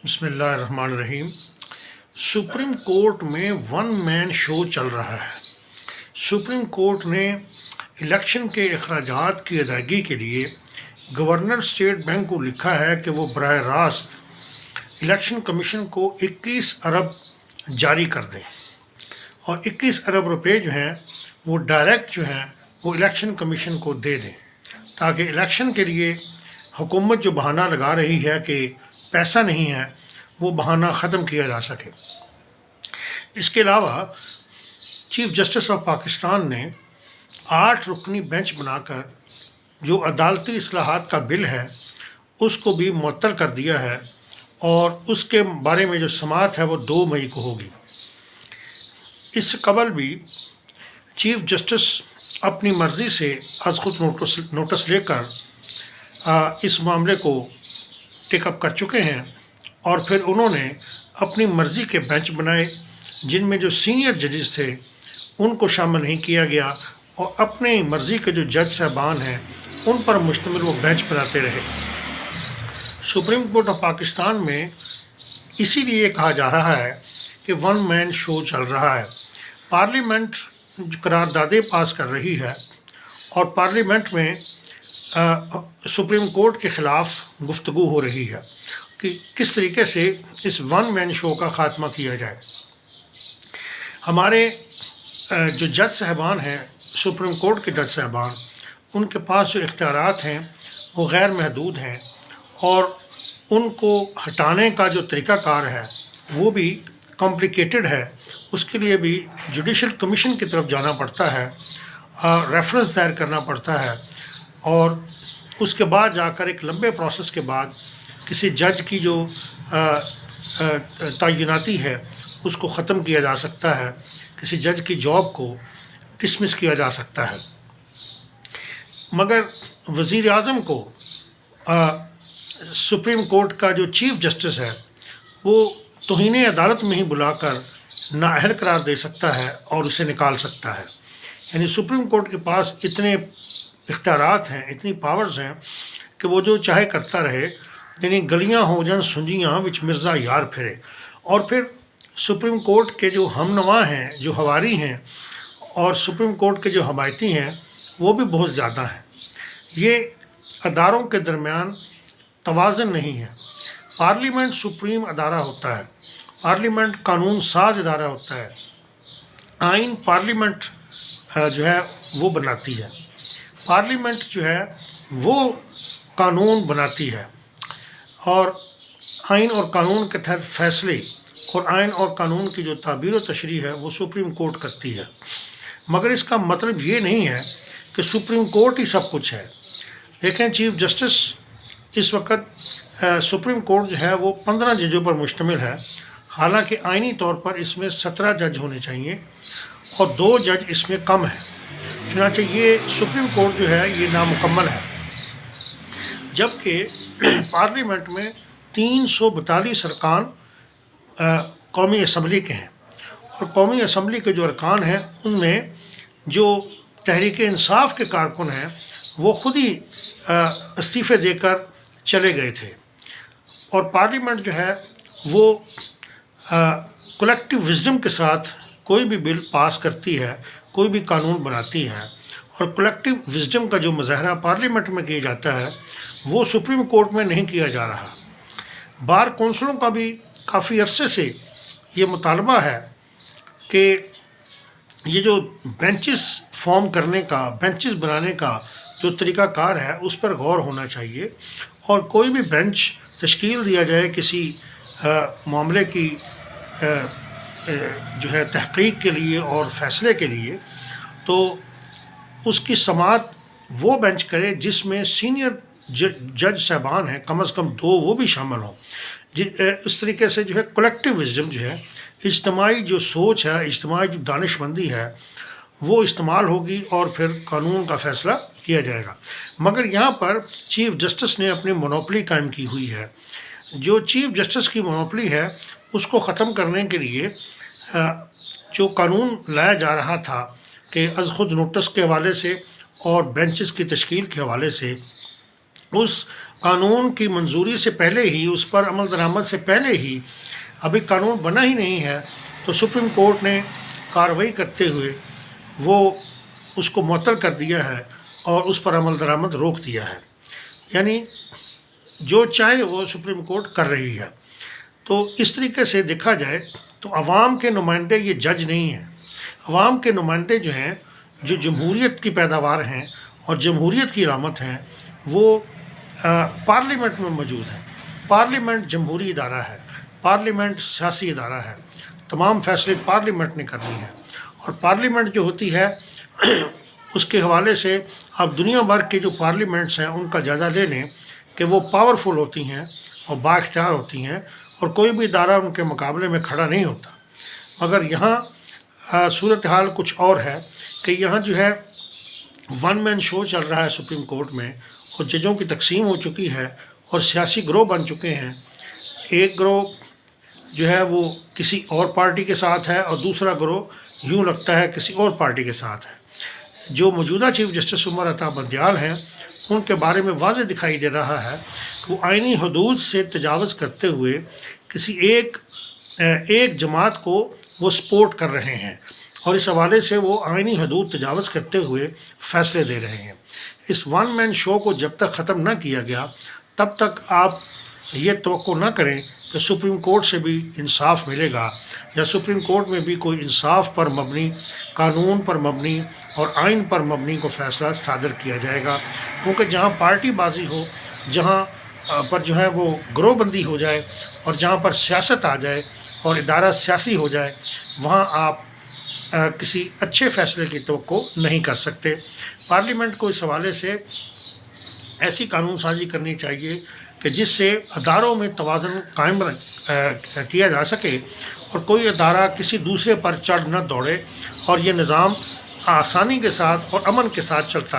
بسم اللہ الرحمن الرحیم۔ سپریم کورٹ میں ون مین شو چل رہا ہے۔ سپریم کورٹ نے الیکشن کے اخراجات کی ادائیگی کے لیے گورنر اسٹیٹ بینک کو لکھا ہے کہ وہ براہ راست الیکشن کمیشن کو 21 ارب جاری کر دیں اور 21 ارب روپے جو ہیں وہ ڈائریکٹ جو ہیں وہ الیکشن کمیشن کو دے دیں، تاکہ الیکشن کے لیے حکومت جو بہانہ لگا رہی ہے کہ پیسہ نہیں ہے وہ بہانہ ختم کیا جا سکے۔ اس کے علاوہ چیف جسٹس آف پاکستان نے 8 رکنی بینچ بنا کر جو عدالتی اصلاحات کا بل ہے اس کو بھی معطل کر دیا ہے، اور اس کے بارے میں جو سماعت ہے وہ 2 مئی کو ہوگی۔ اس سے قبل بھی چیف جسٹس اپنی مرضی سے از خود نوٹس لے کر اس معاملے کو ٹیک اپ کر چکے ہیں، اور پھر انہوں نے اپنی مرضی کے بینچ بنائے جن میں جو سینئر ججز تھے ان کو شامل نہیں کیا گیا، اور اپنی مرضی کے جو جج صاحبان ہیں ان پر مشتمل وہ بینچ بناتے رہے۔ سپریم کورٹ آف پاکستان میں اسی لیے کہا جا رہا ہے کہ ون مین شو چل رہا ہے۔ پارلیمنٹ قراردادیں پاس کر رہی ہے اور پارلیمنٹ میں سپریم کورٹ کے خلاف گفتگو ہو رہی ہے کہ کس طریقے سے اس ون مین شو کا خاتمہ کیا جائے۔ ہمارے جو جج صاحبان ہیں، سپریم کورٹ کے جج صاحبان، ان کے پاس جو اختیارات ہیں وہ غیر محدود ہیں، اور ان کو ہٹانے کا جو طریقہ کار ہے وہ بھی کمپلیکیٹڈ ہے۔ اس کے لیے بھی جوڈیشل کمیشن کی طرف جانا پڑتا ہے، ریفرنس دائر کرنا پڑتا ہے، اور اس کے بعد جا کر ایک لمبے پروسیس کے بعد کسی جج کی جو تعیناتی ہے اس کو ختم کیا جا سکتا ہے، کسی جج کی جاب کو ڈسمس کیا جا سکتا ہے۔ مگر وزیر اعظم کو سپریم کورٹ کا جو چیف جسٹس ہے وہ توہین عدالت میں ہی بلا کر نااہل قرار دے سکتا ہے اور اسے نکال سکتا ہے۔ یعنی سپریم کورٹ کے پاس اتنے اختیارات ہیں، اتنی پاورز ہیں کہ وہ جو چاہے کرتا رہے، یعنی گلیاں ہو جن سنجیاں وچ مرزا یار پھرے۔ اور پھر سپریم کورٹ کے جو ہم نوا ہیں، جو ہواری ہیں، اور سپریم کورٹ کے جو حمایتی ہیں وہ بھی بہت زیادہ ہیں۔ یہ اداروں کے درمیان توازن نہیں ہے۔ پارلیمنٹ سپریم ادارہ ہوتا ہے، پارلیمنٹ قانون ساز ادارہ ہوتا ہے، آئین پارلیمنٹ جو ہے وہ بناتی ہے، پارلیمنٹ جو ہے وہ قانون بناتی ہے، اور آئین اور قانون کے تحت فیصلے اور آئین اور قانون کی جو تعبیر و تشریح ہے وہ سپریم کورٹ کرتی ہے۔ مگر اس کا مطلب یہ نہیں ہے کہ سپریم کورٹ ہی سب کچھ ہے۔ دیکھیں، چیف جسٹس اس وقت سپریم کورٹ جو ہے وہ 15 ججوں پر مشتمل ہے، حالانکہ آئینی طور پر اس میں 17 جج ہونے چاہیے اور 2 جج اس میں کم ہیں۔ چنانچہ یہ سپریم کورٹ جو ہے یہ نامکمل ہے، جبکہ پارلیمنٹ میں 342 ارکان قومی اسمبلی کے ہیں، اور قومی اسمبلی کے جو ارکان ہیں ان میں جو تحریک انصاف کے کارکن ہیں وہ خود ہی استعفے دے کر چلے گئے تھے، اور پارلیمنٹ جو ہے وہ کلیکٹیو وزڈم کے ساتھ کوئی بھی بل پاس کرتی ہے، کوئی بھی قانون بناتی ہے، اور کلیکٹیو وزڈم کا جو مظاہرہ پارلیمنٹ میں کیا جاتا ہے وہ سپریم کورٹ میں نہیں کیا جا رہا۔ بار کونسلوں کا بھی کافی عرصے سے یہ مطالبہ ہے کہ یہ جو بینچز فارم کرنے کا، بینچز بنانے کا جو طریقہ کار ہے اس پر غور ہونا چاہیے، اور کوئی بھی بینچ تشکیل دیا جائے کسی معاملے کی جو ہے تحقیق کے لیے اور فیصلے کے لیے، تو اس کی سماعت وہ بینچ کرے جس میں سینئر جج صاحبان ہیں، کم از کم 2 وہ بھی شامل ہوں۔ اس طریقے سے جو ہے کلیکٹیو وزڈم جو ہے، اجتماعی جو سوچ ہے، اجتماعی جو دانش مندی ہے وہ استعمال ہوگی، اور پھر قانون کا فیصلہ کیا جائے گا۔ مگر یہاں پر چیف جسٹس نے اپنی مونوپلی قائم کی ہوئی ہے۔ جو چیف جسٹس کی مونوپلی ہے اس کو ختم کرنے کے لیے جو قانون لایا جا رہا تھا کہ از خود نوٹس کے حوالے سے اور بینچز کی تشکیل کے حوالے سے، اس قانون کی منظوری سے پہلے ہی، اس پر عمل درآمد سے پہلے ہی، ابھی قانون بنا ہی نہیں ہے تو سپریم کورٹ نے کارروائی کرتے ہوئے وہ اس کو معطل کر دیا ہے اور اس پر عمل درآمد روک دیا ہے. یعنی جو چاہے وہ سپریم کورٹ کر رہی ہے. تو اس طریقے سے دیکھا جائے تو عوام کے نمائندے یہ جج نہیں ہیں. عوام کے نمائندے جو ہیں، جو جمہوریت کی پیداوار ہیں اور جمہوریت کی علامت ہیں، وہ پارلیمنٹ میں موجود ہیں. پارلیمنٹ جمہوری ادارہ ہے، پارلیمنٹ سیاسی ادارہ ہے. تمام فیصلے پارلیمنٹ نے کرنی ہیں، اور پارلیمنٹ جو ہوتی ہے اس کے حوالے سے آپ دنیا بھر کے جو پارلیمنٹس ہیں ان کا جائزہ لے لیں کہ وہ پاورفل ہوتی ہیں اور با اختیار ہوتی ہیں، اور کوئی بھی ادارہ ان کے مقابلے میں کھڑا نہیں ہوتا. مگر یہاں صورتحال کچھ اور ہے کہ یہاں جو ہے ون مین شو چل رہا ہے سپریم کورٹ میں، اور ججوں کی تقسیم ہو چکی ہے اور سیاسی گروہ بن چکے ہیں. ایک گروہ جو ہے وہ کسی اور پارٹی کے ساتھ ہے اور دوسرا گروہ یوں لگتا ہے کسی اور پارٹی کے ساتھ ہے. جو موجودہ چیف جسٹس عمر عطا بندیال ہیں ان کے بارے میں واضح دکھائی دے رہا ہے کہ وہ آئینی حدود سے تجاوز کرتے ہوئے کسی ایک جماعت کو وہ سپورٹ کر رہے ہیں، اور اس حوالے سے وہ آئینی حدود تجاوز کرتے ہوئے فیصلے دے رہے ہیں. اس ون مین شو کو جب تک ختم نہ کیا گیا تب تک آپ یہ توقع نہ کریں کہ سپریم کورٹ سے بھی انصاف ملے گا، یا سپریم کورٹ میں بھی کوئی انصاف پر مبنی، قانون پر مبنی اور آئین پر مبنی کو فیصلہ صادر کیا جائے گا. کیونکہ جہاں پارٹی بازی ہو، جہاں پر جو ہے وہ گروہ بندی ہو جائے، اور جہاں پر سیاست آ جائے اور ادارہ سیاسی ہو جائے، وہاں آپ کسی اچھے فیصلے کی توقع نہیں کر سکتے. پارلیمنٹ کو اس حوالے سے ایسی قانون سازی کرنی چاہیے کہ جس سے اداروں میں توازن قائم کیا جا سکے اور کوئی ادارہ کسی دوسرے پر چڑھ نہ دوڑے، اور یہ نظام آسانی کے ساتھ اور امن کے ساتھ چلتا